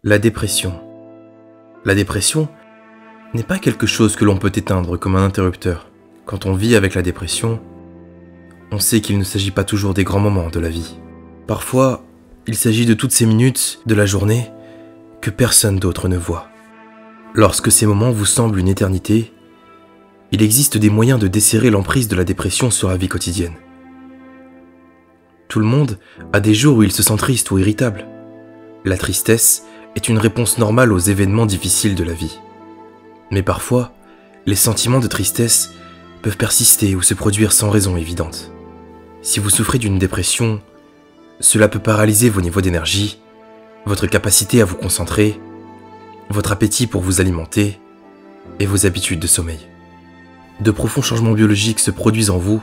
La dépression. La dépression n'est pas quelque chose que l'on peut éteindre comme un interrupteur. Quand on vit avec la dépression, on sait qu'il ne s'agit pas toujours des grands moments de la vie. Parfois, il s'agit de toutes ces minutes de la journée que personne d'autre ne voit. Lorsque ces moments vous semblent une éternité, il existe des moyens de desserrer l'emprise de la dépression sur la vie quotidienne. Tout le monde a des jours où il se sent triste ou irritable. La tristesse est une réponse normale aux événements difficiles de la vie. Mais parfois, les sentiments de tristesse peuvent persister ou se produire sans raison évidente. Si vous souffrez d'une dépression, cela peut paralyser vos niveaux d'énergie, votre capacité à vous concentrer, votre appétit pour vous alimenter et vos habitudes de sommeil. De profonds changements biologiques se produisent en vous,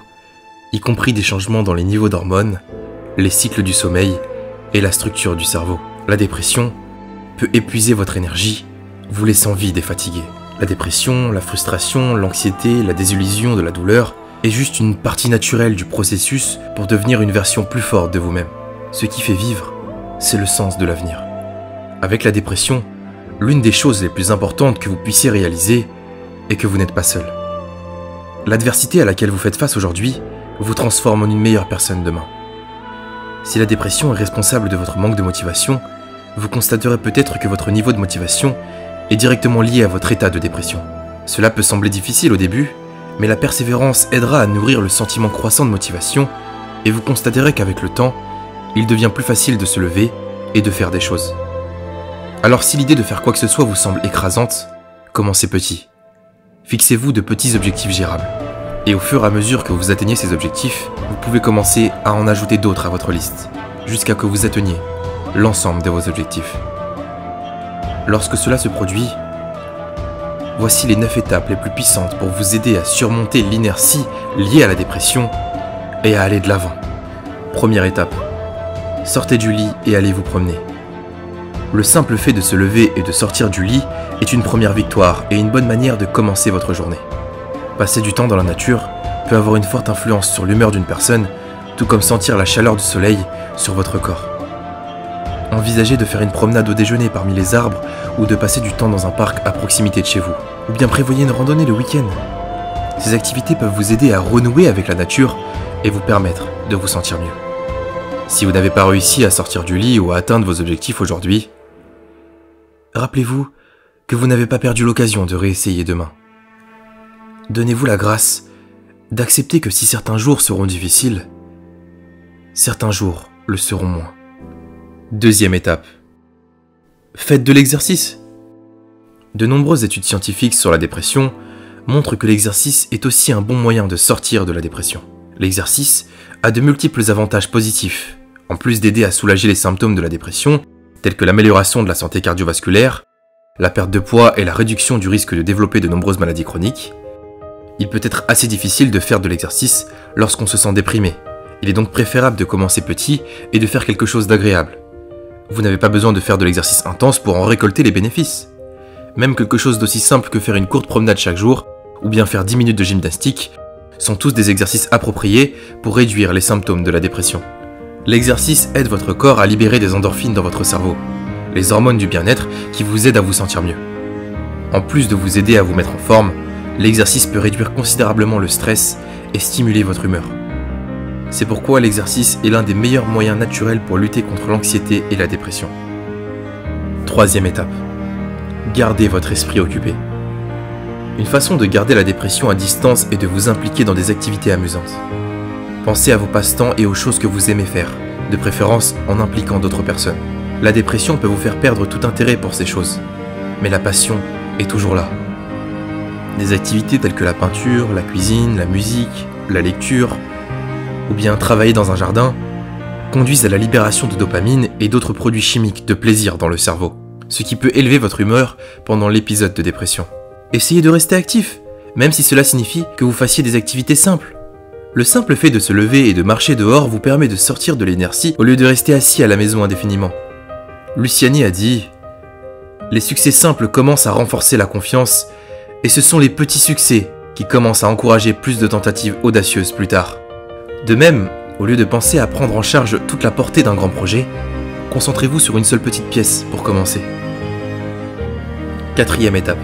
y compris des changements dans les niveaux d'hormones, les cycles du sommeil et la structure du cerveau. La dépression peut épuiser votre énergie, vous laissant vide et fatigué. La dépression, la frustration, l'anxiété, la désillusion de la douleur est juste une partie naturelle du processus pour devenir une version plus forte de vous-même. Ce qui fait vivre, c'est le sens de l'avenir. Avec la dépression, l'une des choses les plus importantes que vous puissiez réaliser est que vous n'êtes pas seul. L'adversité à laquelle vous faites face aujourd'hui vous transforme en une meilleure personne demain. Si la dépression est responsable de votre manque de motivation, vous constaterez peut-être que votre niveau de motivation est directement lié à votre état de dépression. Cela peut sembler difficile au début, mais la persévérance aidera à nourrir le sentiment croissant de motivation et vous constaterez qu'avec le temps, il devient plus facile de se lever et de faire des choses. Alors si l'idée de faire quoi que ce soit vous semble écrasante, commencez petit. Fixez-vous de petits objectifs gérables. Et au fur et à mesure que vous atteignez ces objectifs, vous pouvez commencer à en ajouter d'autres à votre liste, jusqu'à que vous atteigniez l'ensemble de vos objectifs. Lorsque cela se produit, voici les 9 étapes les plus puissantes pour vous aider à surmonter l'inertie liée à la dépression et à aller de l'avant. Première étape, sortez du lit et allez vous promener. Le simple fait de se lever et de sortir du lit est une première victoire et une bonne manière de commencer votre journée. Passer du temps dans la nature peut avoir une forte influence sur l'humeur d'une personne, tout comme sentir la chaleur du soleil sur votre corps. Envisagez de faire une promenade au déjeuner parmi les arbres ou de passer du temps dans un parc à proximité de chez vous, ou bien prévoyez une randonnée le week-end. Ces activités peuvent vous aider à renouer avec la nature et vous permettre de vous sentir mieux. Si vous n'avez pas réussi à sortir du lit ou à atteindre vos objectifs aujourd'hui, rappelez-vous que vous n'avez pas perdu l'occasion de réessayer demain. Donnez-vous la grâce d'accepter que si certains jours seront difficiles, certains jours le seront moins. Deuxième étape. Faites de l'exercice. De nombreuses études scientifiques sur la dépression montrent que l'exercice est aussi un bon moyen de sortir de la dépression. L'exercice a de multiples avantages positifs, en plus d'aider à soulager les symptômes de la dépression, tels que l'amélioration de la santé cardiovasculaire, la perte de poids et la réduction du risque de développer de nombreuses maladies chroniques. Il peut être assez difficile de faire de l'exercice lorsqu'on se sent déprimé. Il est donc préférable de commencer petit et de faire quelque chose d'agréable. Vous n'avez pas besoin de faire de l'exercice intense pour en récolter les bénéfices. Même quelque chose d'aussi simple que faire une courte promenade chaque jour, ou bien faire 10 minutes de gymnastique, sont tous des exercices appropriés pour réduire les symptômes de la dépression. L'exercice aide votre corps à libérer des endorphines dans votre cerveau, les hormones du bien-être qui vous aident à vous sentir mieux. En plus de vous aider à vous mettre en forme, l'exercice peut réduire considérablement le stress et stimuler votre humeur. C'est pourquoi l'exercice est l'un des meilleurs moyens naturels pour lutter contre l'anxiété et la dépression. Troisième étape. Gardez votre esprit occupé. Une façon de garder la dépression à distance est de vous impliquer dans des activités amusantes. Pensez à vos passe-temps et aux choses que vous aimez faire, de préférence en impliquant d'autres personnes. La dépression peut vous faire perdre tout intérêt pour ces choses, mais la passion est toujours là. Des activités telles que la peinture, la cuisine, la musique, la lecture, ou bien travailler dans un jardin, conduisent à la libération de dopamine et d'autres produits chimiques de plaisir dans le cerveau, ce qui peut élever votre humeur pendant l'épisode de dépression. Essayez de rester actif, même si cela signifie que vous fassiez des activités simples. Le simple fait de se lever et de marcher dehors vous permet de sortir de l'inertie au lieu de rester assis à la maison indéfiniment. Luciani a dit « Les succès simples commencent à renforcer la confiance et ce sont les petits succès qui commencent à encourager plus de tentatives audacieuses plus tard. » De même, au lieu de penser à prendre en charge toute la portée d'un grand projet, concentrez-vous sur une seule petite pièce pour commencer. Quatrième étape.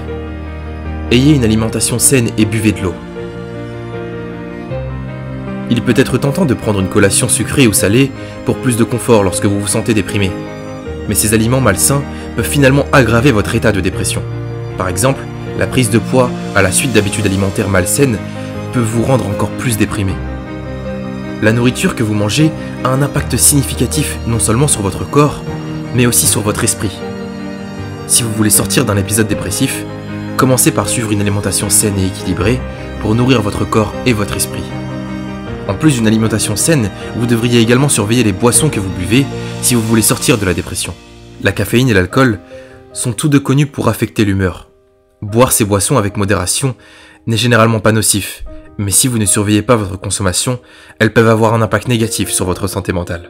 Ayez une alimentation saine et buvez de l'eau. Il peut être tentant de prendre une collation sucrée ou salée pour plus de confort lorsque vous vous sentez déprimé. Mais ces aliments malsains peuvent finalement aggraver votre état de dépression. Par exemple, la prise de poids à la suite d'habitudes alimentaires malsaines peut vous rendre encore plus déprimé. La nourriture que vous mangez a un impact significatif non seulement sur votre corps, mais aussi sur votre esprit. Si vous voulez sortir d'un épisode dépressif, commencez par suivre une alimentation saine et équilibrée pour nourrir votre corps et votre esprit. En plus d'une alimentation saine, vous devriez également surveiller les boissons que vous buvez si vous voulez sortir de la dépression. La caféine et l'alcool sont tous deux connus pour affecter l'humeur. Boire ces boissons avec modération n'est généralement pas nocif, mais si vous ne surveillez pas votre consommation, elles peuvent avoir un impact négatif sur votre santé mentale.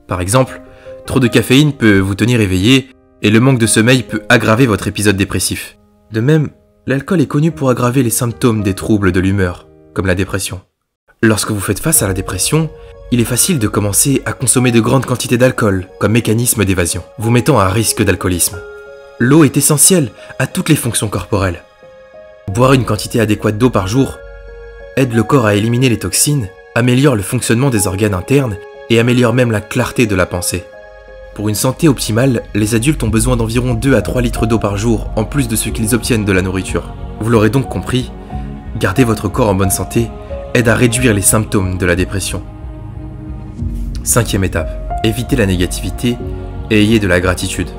Par exemple, trop de caféine peut vous tenir éveillé et le manque de sommeil peut aggraver votre épisode dépressif. De même, l'alcool est connu pour aggraver les symptômes des troubles de l'humeur, comme la dépression. Lorsque vous faites face à la dépression, il est facile de commencer à consommer de grandes quantités d'alcool comme mécanisme d'évasion, vous mettant à risque d'alcoolisme. L'eau est essentielle à toutes les fonctions corporelles. Boire une quantité adéquate d'eau par jour aide le corps à éliminer les toxines, améliore le fonctionnement des organes internes et améliore même la clarté de la pensée. Pour une santé optimale, les adultes ont besoin d'environ 2 à 3 litres d'eau par jour en plus de ce qu'ils obtiennent de la nourriture. Vous l'aurez donc compris, garder votre corps en bonne santé aide à réduire les symptômes de la dépression. Cinquième étape, évitez la négativité et ayez de la gratitude.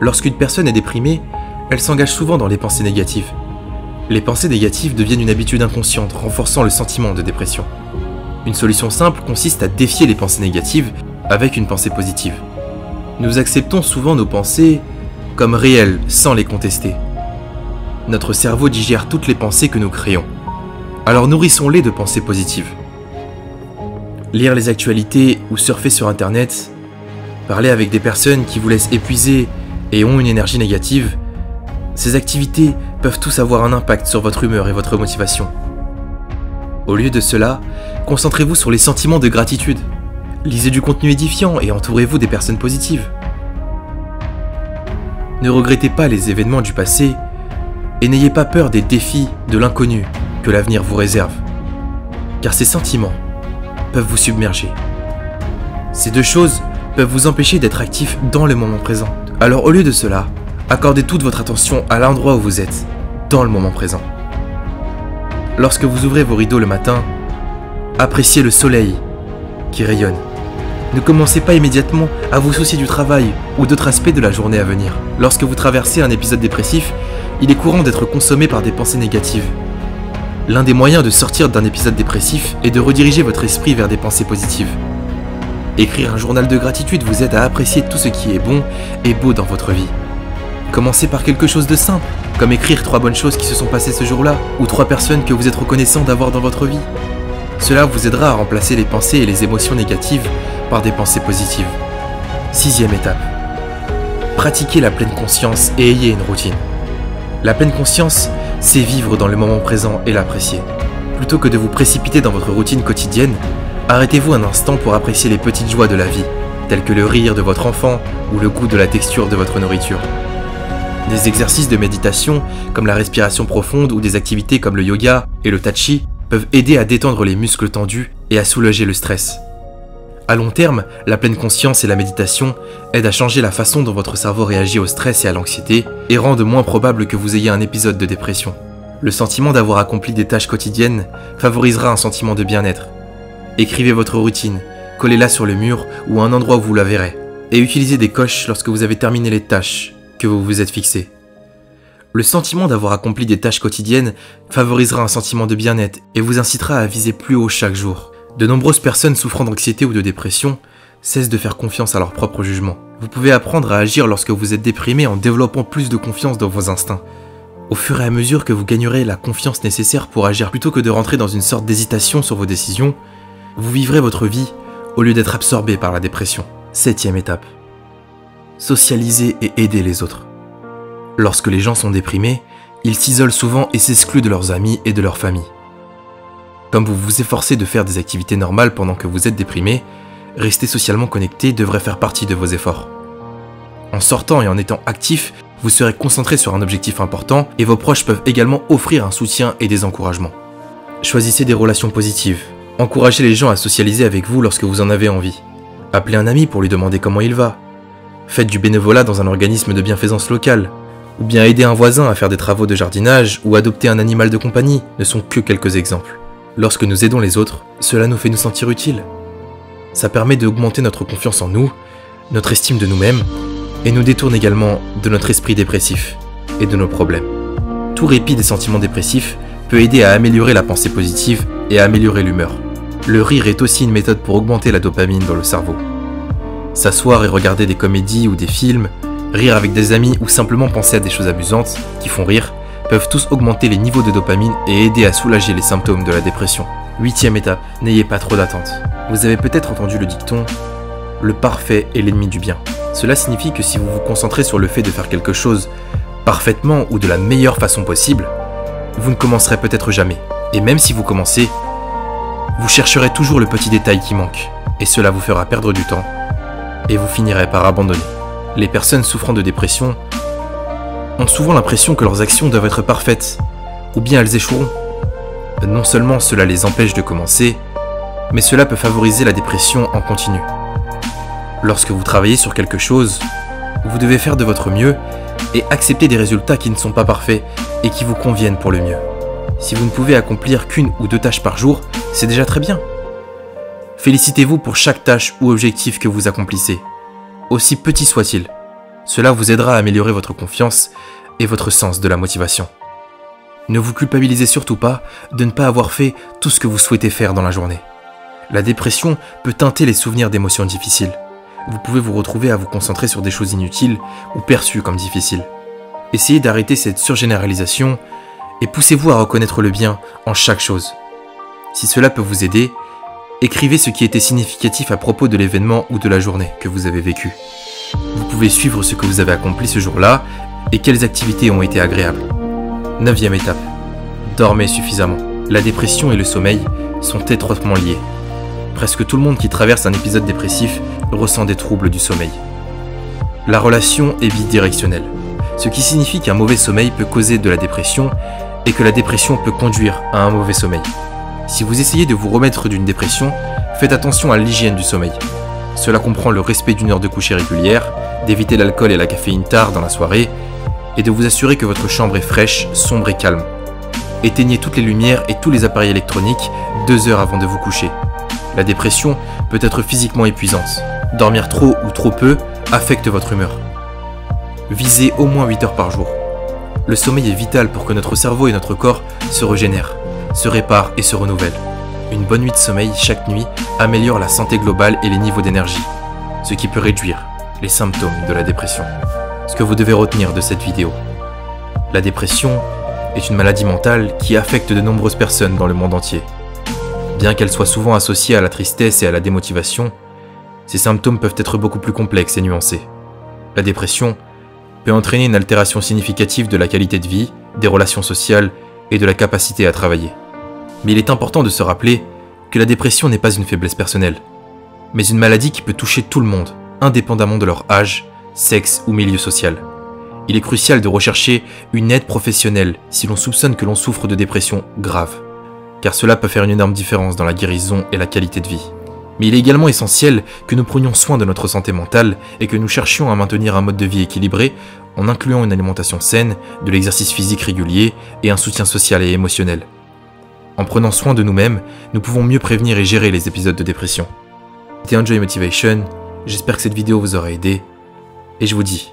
Lorsqu'une personne est déprimée, elle s'engage souvent dans les pensées négatives. Les pensées négatives deviennent une habitude inconsciente, renforçant le sentiment de dépression. Une solution simple consiste à défier les pensées négatives avec une pensée positive. Nous acceptons souvent nos pensées comme réelles sans les contester. Notre cerveau digère toutes les pensées que nous créons. Alors nourrissons-les de pensées positives. Lire les actualités ou surfer sur internet, parler avec des personnes qui vous laissent épuisés et ont une énergie négative, ces activités peuvent tous avoir un impact sur votre humeur et votre motivation. Au lieu de cela, concentrez-vous sur les sentiments de gratitude. Lisez du contenu édifiant et entourez-vous des personnes positives. Ne regrettez pas les événements du passé et n'ayez pas peur des défis de l'inconnu que l'avenir vous réserve, car ces sentiments peuvent vous submerger. Ces deux choses peuvent vous empêcher d'être actif dans le moment présent. Alors au lieu de cela, accordez toute votre attention à l'endroit où vous êtes, dans le moment présent. Lorsque vous ouvrez vos rideaux le matin, appréciez le soleil qui rayonne. Ne commencez pas immédiatement à vous soucier du travail ou d'autres aspects de la journée à venir. Lorsque vous traversez un épisode dépressif, il est courant d'être consommé par des pensées négatives. L'un des moyens de sortir d'un épisode dépressif est de rediriger votre esprit vers des pensées positives. Écrire un journal de gratitude vous aide à apprécier tout ce qui est bon et beau dans votre vie. Commencez par quelque chose de simple, comme écrire 3 bonnes choses qui se sont passées ce jour-là, ou 3 personnes que vous êtes reconnaissant d'avoir dans votre vie. Cela vous aidera à remplacer les pensées et les émotions négatives par des pensées positives. 6e étape. Pratiquez la pleine conscience et ayez une routine. La pleine conscience, c'est vivre dans le moment présent et l'apprécier. Plutôt que de vous précipiter dans votre routine quotidienne, arrêtez-vous un instant pour apprécier les petites joies de la vie, telles que le rire de votre enfant ou le goût de la texture de votre nourriture. Des exercices de méditation, comme la respiration profonde ou des activités comme le yoga et le tai chi, peuvent aider à détendre les muscles tendus et à soulager le stress. À long terme, la pleine conscience et la méditation aident à changer la façon dont votre cerveau réagit au stress et à l'anxiété et rendent moins probable que vous ayez un épisode de dépression. Le sentiment d'avoir accompli des tâches quotidiennes favorisera un sentiment de bien-être. Écrivez votre routine, collez-la sur le mur ou à un endroit où vous la verrez, et utilisez des coches lorsque vous avez terminé les tâches que vous vous êtes fixées. Le sentiment d'avoir accompli des tâches quotidiennes favorisera un sentiment de bien-être et vous incitera à viser plus haut chaque jour. De nombreuses personnes souffrant d'anxiété ou de dépression cessent de faire confiance à leur propre jugement. Vous pouvez apprendre à agir lorsque vous êtes déprimé en développant plus de confiance dans vos instincts. Au fur et à mesure que vous gagnerez la confiance nécessaire pour agir plutôt que de rentrer dans une sorte d'hésitation sur vos décisions, vous vivrez votre vie au lieu d'être absorbé par la dépression. 7e étape. Socialiser et aider les autres. Lorsque les gens sont déprimés, ils s'isolent souvent et s'excluent de leurs amis et de leur famille. Comme vous vous efforcez de faire des activités normales pendant que vous êtes déprimé, rester socialement connecté devrait faire partie de vos efforts. En sortant et en étant actif, Vous serez concentré sur un objectif important et vos proches peuvent également offrir un soutien et des encouragements. Choisissez des relations positives. Encouragez les gens à socialiser avec vous lorsque vous en avez envie. Appelez un ami pour lui demander comment il va. Faites du bénévolat dans un organisme de bienfaisance locale. Ou bien aider un voisin à faire des travaux de jardinage ou adopter un animal de compagnie ne sont que quelques exemples. Lorsque nous aidons les autres, cela nous fait nous sentir utiles. Ça permet d'augmenter notre confiance en nous, notre estime de nous-mêmes, et nous détourne également de notre esprit dépressif et de nos problèmes. Tout répit des sentiments dépressifs peut aider à améliorer la pensée positive et à améliorer l'humeur. Le rire est aussi une méthode pour augmenter la dopamine dans le cerveau. S'asseoir et regarder des comédies ou des films, rire avec des amis ou simplement penser à des choses amusantes qui font rire peuvent tous augmenter les niveaux de dopamine et aider à soulager les symptômes de la dépression. 8e étape, n'ayez pas trop d'attentes. Vous avez peut-être entendu le dicton « Le parfait est l'ennemi du bien ». Cela signifie que si vous vous concentrez sur le fait de faire quelque chose parfaitement ou de la meilleure façon possible, vous ne commencerez peut-être jamais. Et même si vous commencez, vous chercherez toujours le petit détail qui manque, et cela vous fera perdre du temps, et vous finirez par abandonner. Les personnes souffrant de dépression ont souvent l'impression que leurs actions doivent être parfaites, ou bien elles échoueront. Non seulement cela les empêche de commencer, mais cela peut favoriser la dépression en continu. Lorsque vous travaillez sur quelque chose, vous devez faire de votre mieux et accepter des résultats qui ne sont pas parfaits et qui vous conviennent pour le mieux. Si vous ne pouvez accomplir qu'une ou 2 tâches par jour, c'est déjà très bien. Félicitez-vous pour chaque tâche ou objectif que vous accomplissez, aussi petit soit-il. Cela vous aidera à améliorer votre confiance et votre sens de la motivation. Ne vous culpabilisez surtout pas de ne pas avoir fait tout ce que vous souhaitez faire dans la journée. La dépression peut teinter les souvenirs d'émotions difficiles. Vous pouvez vous retrouver à vous concentrer sur des choses inutiles ou perçues comme difficiles. Essayez d'arrêter cette surgénéralisation et poussez-vous à reconnaître le bien en chaque chose. Si cela peut vous aider, écrivez ce qui était significatif à propos de l'événement ou de la journée que vous avez vécu. Vous pouvez suivre ce que vous avez accompli ce jour-là et quelles activités ont été agréables. 9e étape. Dormez suffisamment. La dépression et le sommeil sont étroitement liés. Presque tout le monde qui traverse un épisode dépressif ressent des troubles du sommeil. La relation est bidirectionnelle, ce qui signifie qu'un mauvais sommeil peut causer de la dépression et que la dépression peut conduire à un mauvais sommeil. Si vous essayez de vous remettre d'une dépression, faites attention à l'hygiène du sommeil. Cela comprend le respect d'une heure de coucher régulière, d'éviter l'alcool et la caféine tard dans la soirée, et de vous assurer que votre chambre est fraîche, sombre et calme. Éteignez toutes les lumières et tous les appareils électroniques 2 heures avant de vous coucher. La dépression peut être physiquement épuisante. Dormir trop ou trop peu affecte votre humeur. Visez au moins 8 heures par jour. Le sommeil est vital pour que notre cerveau et notre corps se régénèrent, se réparent et se renouvellent. Une bonne nuit de sommeil chaque nuit améliore la santé globale et les niveaux d'énergie, ce qui peut réduire les symptômes de la dépression. Ce que vous devez retenir de cette vidéo. La dépression est une maladie mentale qui affecte de nombreuses personnes dans le monde entier. Bien qu'elle soit souvent associée à la tristesse et à la démotivation, ces symptômes peuvent être beaucoup plus complexes et nuancés. La dépression peut entraîner une altération significative de la qualité de vie, des relations sociales et de la capacité à travailler. Mais il est important de se rappeler que la dépression n'est pas une faiblesse personnelle, mais une maladie qui peut toucher tout le monde, indépendamment de leur âge, sexe ou milieu social. Il est crucial de rechercher une aide professionnelle si l'on soupçonne que l'on souffre de dépression grave, car cela peut faire une énorme différence dans la guérison et la qualité de vie. Mais il est également essentiel que nous prenions soin de notre santé mentale et que nous cherchions à maintenir un mode de vie équilibré en incluant une alimentation saine, de l'exercice physique régulier et un soutien social et émotionnel. En prenant soin de nous-mêmes, nous pouvons mieux prévenir et gérer les épisodes de dépression. C'était Enjoy Motivation, j'espère que cette vidéo vous aura aidé, et je vous dis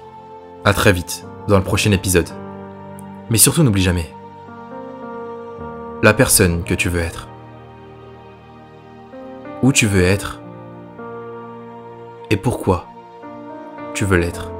à très vite dans le prochain épisode. Mais surtout n'oublie jamais la personne que tu veux être, où tu veux être, et pourquoi tu veux l'être.